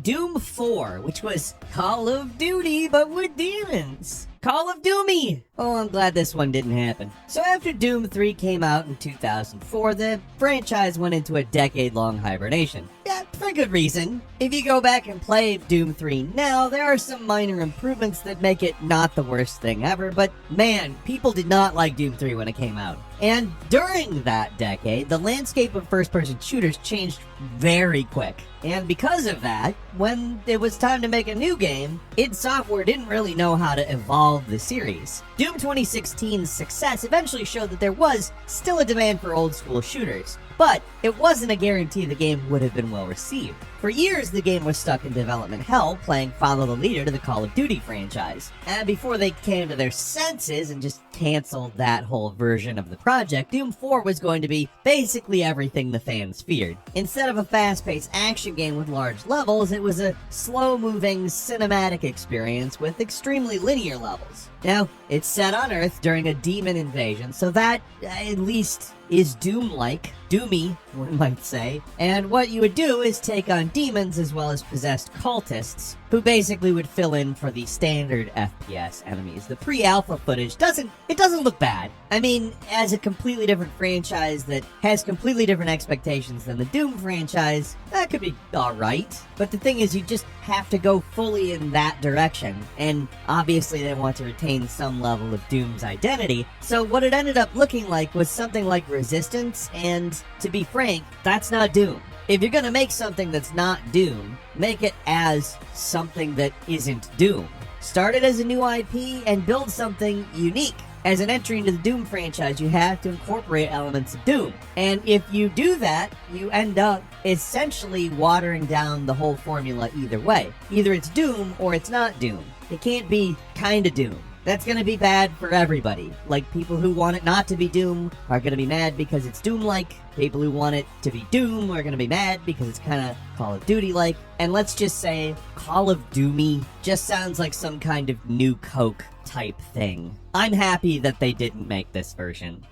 Doom 4, which was Call of Duty, but with demons. Call of Doomy! Oh, I'm glad this one didn't happen. So after Doom 3 came out in 2004, the franchise went into a decade-long hibernation. Yeah, for good reason. If you go back and play Doom 3 now, there are some minor improvements that make it not the worst thing ever, but man, people did not like Doom 3 when it came out. And during that decade, the landscape of first-person shooters changed very quick. And because of that, when it was time to make a new game, id Software didn't really know how to evolve the series. Doom 2016's success eventually showed that there was still a demand for old-school shooters, but it wasn't a guarantee the game would have been well received. For years, the game was stuck in development hell, playing Follow the Leader to the Call of Duty franchise. And before they came to their senses and just canceled that whole version of the project, Doom 4 was going to be basically everything the fans feared. Instead of a fast-paced action game with large levels, it was a slow-moving cinematic experience with extremely linear levels. Now, it's set on Earth during a demon invasion, so that, at least, is Doom-like. Doomy, one might say. And what you would do is take on demons as well as possessed cultists, who basically would fill in for the standard FPS enemies. The pre-alpha footage doesn't look bad. I mean, as a completely different franchise that has completely different expectations than the Doom franchise, that could be alright. But the thing is, you just have to go fully in that direction, and obviously they want to retain some level of Doom's identity, so what it ended up looking like was something like Resistance, and to be frank, that's not Doom. If you're gonna make something that's not Doom, make it as something that isn't Doom. Start it as a new IP and build something unique. As an entry into the Doom franchise, you have to incorporate elements of Doom. And if you do that, you end up essentially watering down the whole formula either way. Either it's Doom or it's not Doom. It can't be kinda Doom. That's gonna be bad for everybody. Like, people who want it not to be Doom are gonna be mad because it's Doom-like. People who want it to be Doom are gonna be mad because it's kinda Call of Duty-like. And let's just say, Call of Doomy just sounds like some kind of New Coke type thing. I'm happy that they didn't make this version.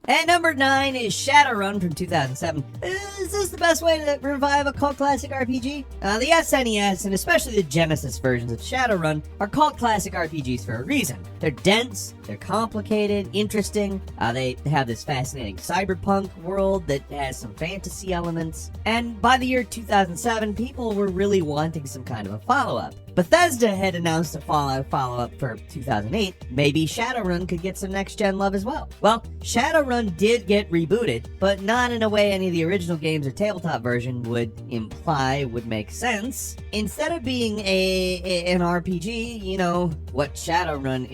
And number 9 is Shadowrun from 2007. Is this the best way to revive a cult classic RPG? The SNES, and especially the Genesis versions of Shadowrun, are cult classic RPGs for a reason. They're dense, they're complicated, interesting, they have this fascinating cyberpunk world that has some fantasy elements, and by the year 2007, people were really wanting some kind of a follow-up. Bethesda had announced a Fallout follow-up for 2008. Maybe Shadowrun could get some next-gen love as well. Well, Shadowrun did get rebooted, but not in a way any of the original games or tabletop version would imply would make sense. Instead of being an RPG, you know, what Shadowrun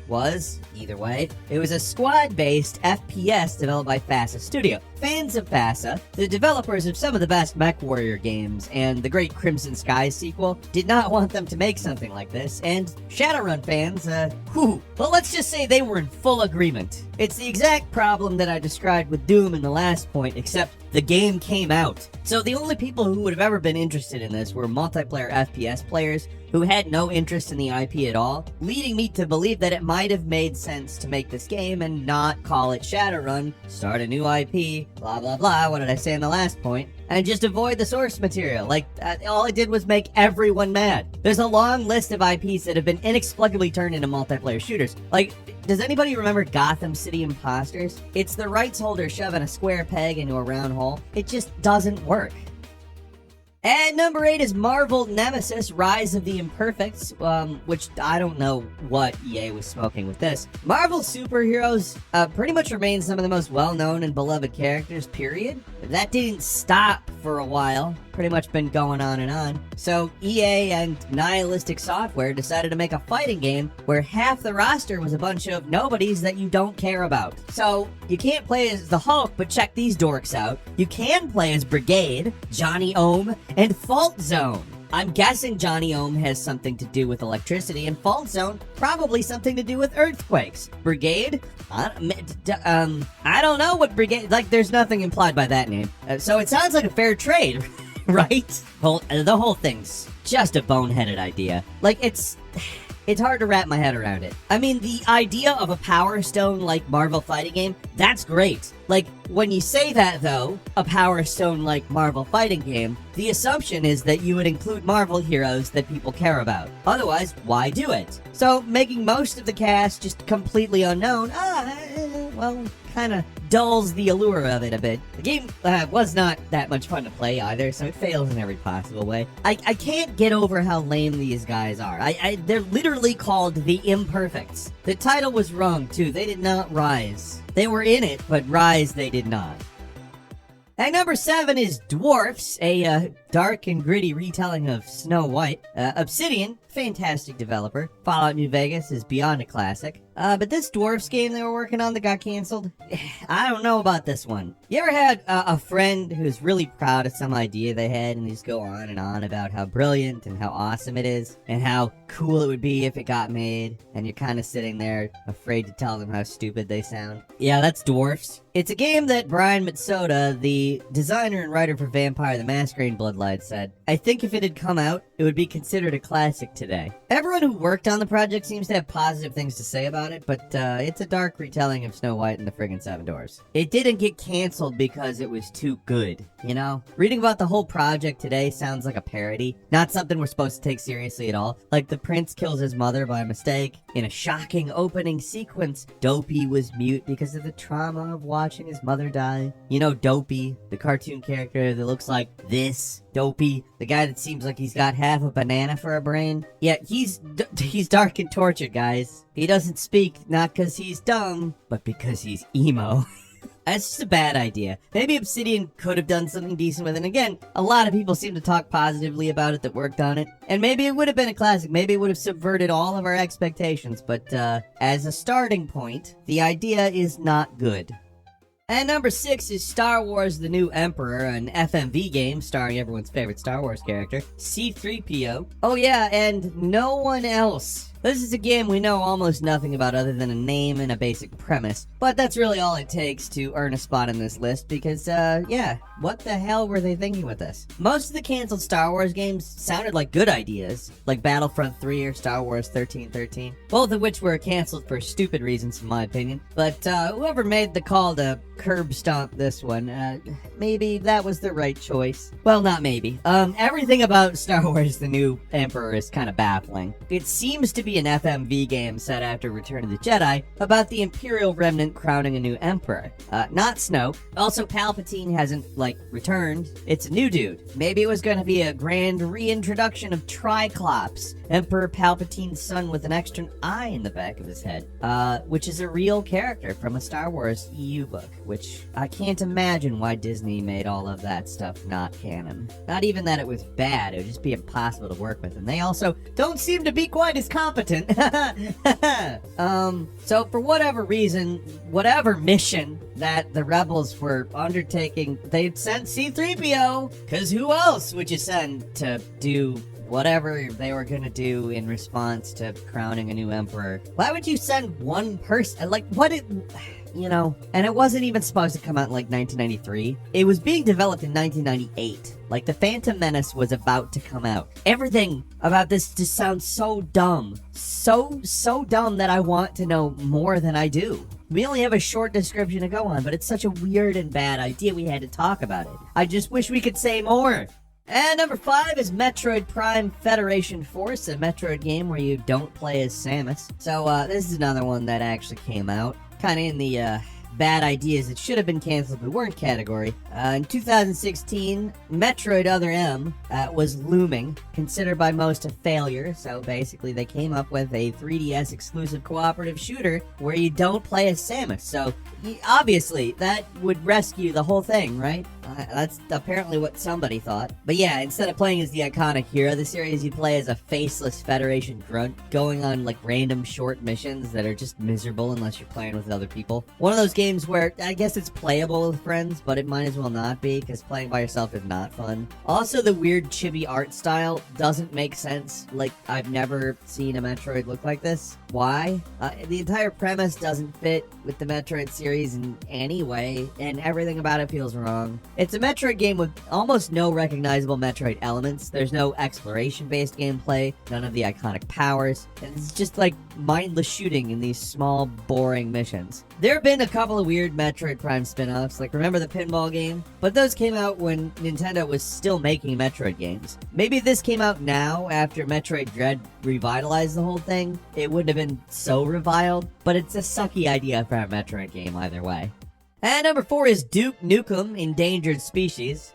was, either way, it was a squad-based FPS developed by FASA Studio. Fans of FASA, the developers of some of the best MechWarrior games and the great Crimson Skies sequel, did not want them to make something like this, and Shadowrun fans, well, let's just say they were in full agreement. It's the exact problem that I described with Doom in the last point, except the game came out. So the only people who would have ever been interested in this were multiplayer FPS players who had no interest in the IP at all, leading me to believe that it might have made sense to make this game and not call it Shadowrun, start a new IP, blah blah blah, what did I say in the last point, and just avoid the source material. Like, all it did was make everyone mad. There's a long list of IPs that have been inexplicably turned into multiplayer shooters. Like, does anybody remember Gotham City Imposters? It's the rights holder shoving a square peg into a round hole. It just doesn't work. And number 8 is Marvel Nemesis, Rise of the Imperfects, which I don't know what EA was smoking with this. Marvel superheroes pretty much remain some of the most well-known and beloved characters, period. That didn't stop for a while. Pretty much been going on and on. So EA and Nihilistic Software decided to make a fighting game where half the roster was a bunch of nobodies that you don't care about. So you can't play as the Hulk, but check these dorks out. You can play as Brigade, Johnny Ohm, and Fault Zone. I'm guessing Johnny Ohm has something to do with electricity, and Fault Zone probably something to do with earthquakes. Brigade? I don't know what Brigade... Like, there's nothing implied by that name. So it sounds like a fair trade, right? The whole thing's just a boneheaded idea. Like, it's... it's hard to wrap my head around it. I mean, the idea of a Power Stone-like Marvel fighting game, that's great. Like, when you say that, though, a Power Stone-like Marvel fighting game, the assumption is that you would include Marvel heroes that people care about. Otherwise, why do it? So, making most of the cast just completely unknown, well, kinda dulls the allure of it a bit. The game was not that much fun to play either, so it fails in every possible way. I can't get over how lame these guys are. They're literally called the Imperfects. The title was wrong, too. They did not rise. They were in it, but rise they did not. At number 7 is Dwarfs, a dark and gritty retelling of Snow White. Obsidian, fantastic developer. Fallout New Vegas is beyond a classic. But this Dwarfs game they were working on that got canceled, I don't know about this one. You ever had a friend who's really proud of some idea they had and they just go on and on about how brilliant and how awesome it is and how cool it would be if it got made, and you're kind of sitting there afraid to tell them how stupid they sound? Yeah, that's Dwarfs. It's a game that Brian Mitsoda, the designer and writer for Vampire the Masquerade Bloodline, said, "I think if it had come out, it would be considered a classic today." Everyone who worked on the project seems to have positive things to say about it, but it's a dark retelling of Snow White and the friggin' Seven Dwarfs. It didn't get canceled because it was too good, you know? Reading about the whole project today sounds like a parody, not something we're supposed to take seriously at all. Like the prince kills his mother by mistake. In a shocking opening sequence, Dopey was mute because of the trauma of watching his mother die. You know Dopey, the cartoon character that looks like this? Dopey, the guy that seems like he's got half a banana for a brain? Yeah, he's dark and tortured, guys. He doesn't speak, not because he's dumb, but because he's emo. That's just a bad idea. Maybe Obsidian could have done something decent with it. And again, a lot of people seem to talk positively about it that worked on it. And maybe it would have been a classic. Maybe it would have subverted all of our expectations. But as a starting point, the idea is not good. And number 6 is Star Wars The New Emperor, an FMV game starring everyone's favorite Star Wars character, C-3PO. Oh yeah, and no one else. This is a game we know almost nothing about other than a name and a basic premise, but that's really all it takes to earn a spot in this list because, yeah, what the hell were they thinking with this? Most of the canceled Star Wars games sounded like good ideas, like Battlefront 3 or Star Wars 1313, both of which were canceled for stupid reasons in my opinion, but whoever made the call to curb stomp this one, maybe that was the right choice. Well, not maybe. Everything about Star Wars The New Emperor is kind of baffling. It seems to be an FMV game set after Return of the Jedi about the Imperial Remnant crowning a new emperor. Not Snoke. Also, Palpatine hasn't, returned. It's a new dude. Maybe it was going to be a grand reintroduction of Triclops, Emperor Palpatine's son with an extra eye in the back of his head, which is a real character from a Star Wars EU book, which I can't imagine why Disney made all of that stuff not canon. Not even that it was bad, it would just be impossible to work with, and they also don't seem to be quite as competent. So for whatever reason, whatever mission that the rebels were undertaking, they sent C-3PO, because who else would you send to do whatever they were gonna do in response to crowning a new emperor? Why would you send one person? You know, and it wasn't even supposed to come out in 1993. It was being developed in 1998. The Phantom Menace was about to come out. Everything about this just sounds so dumb. So dumb that I want to know more than I do. We only have a short description to go on, but it's such a weird and bad idea we had to talk about it. I just wish we could say more. And number 5 is Metroid Prime Federation Force, a Metroid game where you don't play as Samus. So this is another one that actually came out. Kind of in the bad ideas that should have been canceled but weren't category. In 2016, Metroid Other M was looming, considered by most a failure, so basically they came up with a 3DS exclusive cooperative shooter where you don't play as Samus, so obviously that would rescue the whole thing, right? That's apparently what somebody thought. But yeah, instead of playing as the iconic hero of the series, you play as a faceless Federation grunt, going on random short missions that are just miserable unless you're playing with other people. One of those games where I guess it's playable with friends, but it might as well not be, because playing by yourself is not fun. Also, the weird chibi art style doesn't make sense. I've never seen a Metroid look like this. Why? The entire premise doesn't fit with the Metroid series in any way, and everything about it feels wrong. It's a Metroid game with almost no recognizable Metroid elements. There's no exploration-based gameplay, none of the iconic powers, and it's just like mindless shooting in these small, boring missions. There have been a couple of weird Metroid Prime spin-offs, like remember the pinball game? But those came out when Nintendo was still making Metroid games. Maybe if this came out now, after Metroid Dread revitalized the whole thing, it wouldn't have been so reviled, but it's a sucky idea for a Metroid game either way. And number 4 is Duke Nukem Endangered Species,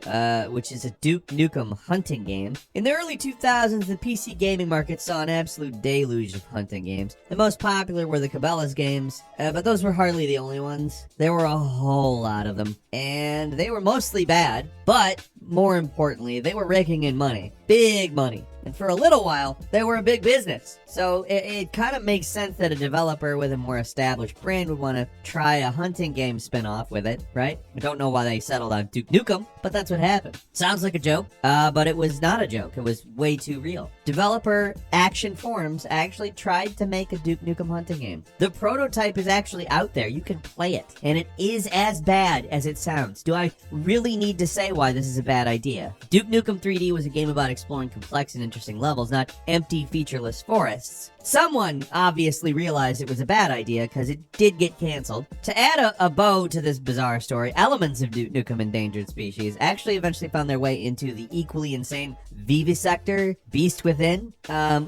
which is a Duke Nukem hunting game. In the early 2000s, the PC gaming market saw an absolute deluge of hunting games. The most popular were the Cabela's games, but those were hardly the only ones. There were a whole lot of them, and they were mostly bad, but more importantly, they were raking in money. Big money. And for a little while, they were a big business. So it kind of makes sense that a developer with a more established brand would want to try a hunting game spin-off with it, right? I don't know why they settled on Duke Nukem, but that's what happened. Sounds like a joke, but it was not a joke. It was way too real. Developer Action Forums actually tried to make a Duke Nukem hunting game. The prototype is actually out there. You can play it, and it is as bad as it sounds. Do I really need to say why this is a bad idea? Duke Nukem 3D was a game about exploring complex and interesting levels, not empty, featureless forests. Someone obviously realized it was a bad idea because it did get canceled. To add a bow to this bizarre story, elements of Duke Nukem Endangered Species actually eventually found their way into the equally insane Vivisector Beast Within,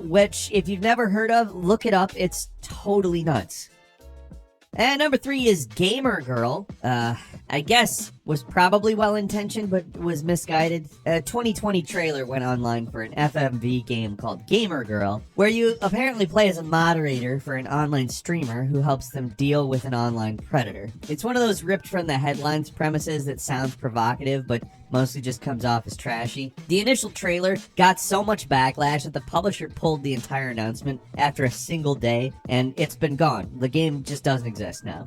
which, if you've never heard of, look it up. It's totally nuts. And number 3 is Gamer Girl. I guess was probably well-intentioned, but was misguided. A 2020 trailer went online for an FMV game called Gamer Girl, where you apparently play as a moderator for an online streamer who helps them deal with an online predator. It's one of those ripped from the headlines premises that sounds provocative, but mostly just comes off as trashy. The initial trailer got so much backlash that the publisher pulled the entire announcement after a single day, and it's been gone. The game just doesn't exist now.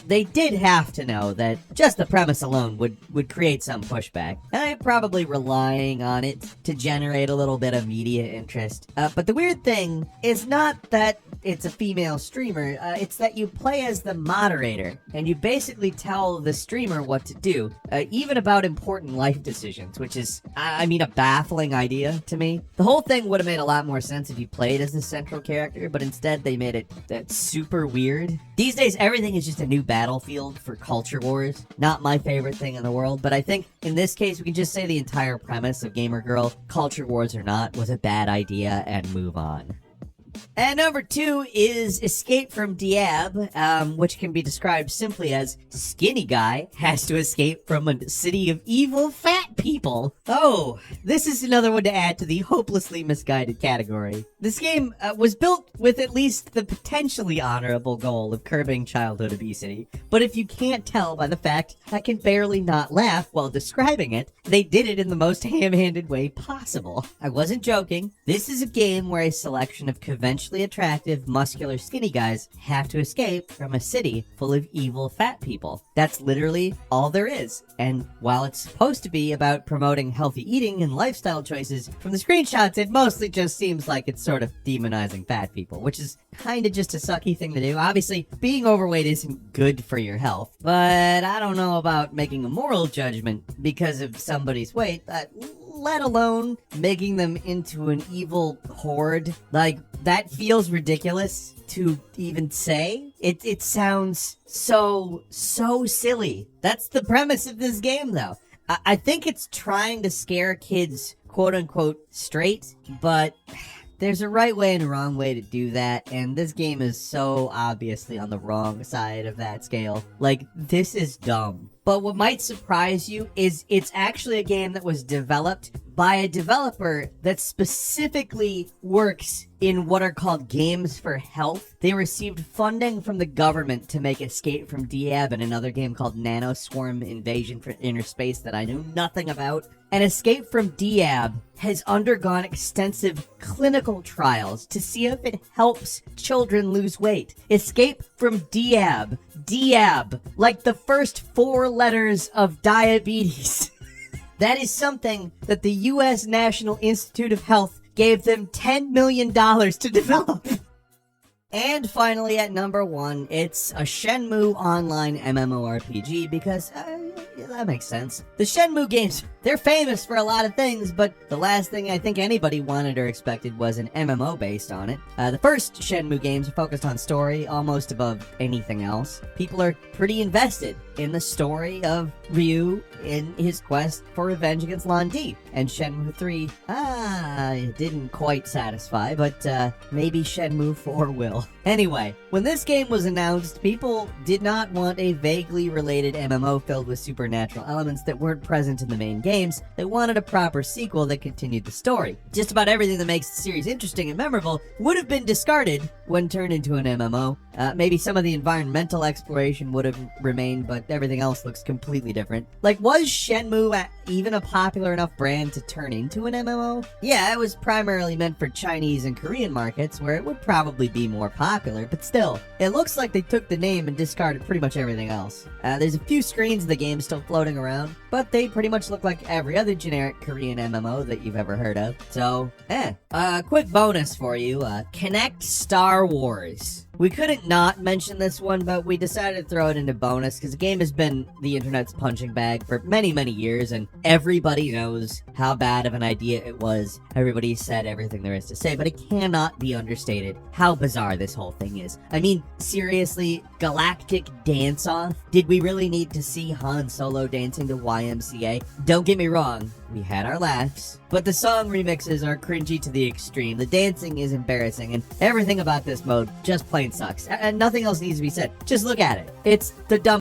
They did have to know that just the premise alone would create some pushback. I'm probably relying on it to generate a little bit of media interest. But the weird thing is not that it's a female streamer, it's that you play as the moderator, and you basically tell the streamer what to do, even about important life decisions, which is, I mean, a baffling idea to me. The whole thing would have made a lot more sense if you played as the central character, but instead they made it super weird. These days, everything is just a new battlefield for culture wars. Not my favorite thing in the world, but I think in this case, we can just say the entire premise of Gamer Girl, culture wars or not, was a bad idea and move on. And number 2 is Escape from Diab, which can be described simply as skinny guy has to escape from a city of evil fat people. Oh, this is another one to add to the hopelessly misguided category. This game was built with at least the potentially honorable goal of curbing childhood obesity, but if you can't tell by the fact I can barely not laugh while describing it, they did it in the most ham-handed way possible. I wasn't joking. This is a game where a selection of conventionally attractive, muscular, skinny guys have to escape from a city full of evil fat people. That's literally all there is. And while it's supposed to be about promoting healthy eating and lifestyle choices, from the screenshots it mostly just seems like it's sort of demonizing fat people, which is kind of just a sucky thing to do. Obviously, being overweight isn't good for your health, but I don't know about making a moral judgment because of somebody's weight, let alone making them into an evil horde. Like, that feels ridiculous to even say. It sounds so silly. That's the premise of this game, though. I think it's trying to scare kids, quote-unquote, straight, but there's a right way and a wrong way to do that, and this game is so obviously on the wrong side of that scale. Like, this is dumb. But what might surprise you is it's actually a game that was developed by a developer that specifically works in what are called games for health. They received funding from the government to make Escape from Diab and another game called Nanoswarm Invasion for Inner Space that I knew nothing about. And Escape from Diab has undergone extensive clinical trials to see if it helps children lose weight. Escape from Diab. Diab. Like the first 4 letters of diabetes. That is something that the U.S. National Institute of Health gave them $10 million to develop. And finally, at number 1, it's a Shenmue Online MMORPG because, yeah, that makes sense. The Shenmue games, they're famous for a lot of things, but the last thing I think anybody wanted or expected was an MMO based on it. The first Shenmue games are focused on story almost above anything else. People are pretty invested in the story of Ryu in his quest for revenge against Lan Di. And Shenmue 3, it didn't quite satisfy, but maybe Shenmue 4 will. Anyway, when this game was announced, people did not want a vaguely related MMO filled with supernatural elements that weren't present in the main games. They wanted a proper sequel that continued the story. Just about everything that makes the series interesting and memorable would have been discarded when turned into an MMO. Maybe some of the environmental exploration would have remained, but everything else looks completely different. Like, was Shenmue even a popular enough brand to turn into an MMO? Yeah, it was primarily meant for Chinese and Korean markets, where it would probably be more popular, but still, it looks like they took the name and discarded pretty much everything else. There's a few screens of the game still floating around, but they pretty much look like every other generic Korean MMO that you've ever heard of. So, quick bonus for you, Connect Star Wars. We couldn't not mention this one, but we decided to throw it into bonus because the game has been the internet's punching bag for many, many years, and everybody knows how bad of an idea it was. Everybody said everything there is to say, but it cannot be understated how bizarre this whole thing is. I mean, seriously, Galactic Dance-Off? Did we really need to see Han Solo dancing to YMCA? Don't get me wrong, we had our laughs, but the song remixes are cringy to the extreme. The dancing is embarrassing, and everything about this mode just plain sucks. And nothing else needs to be said. Just look at it. It's the dumb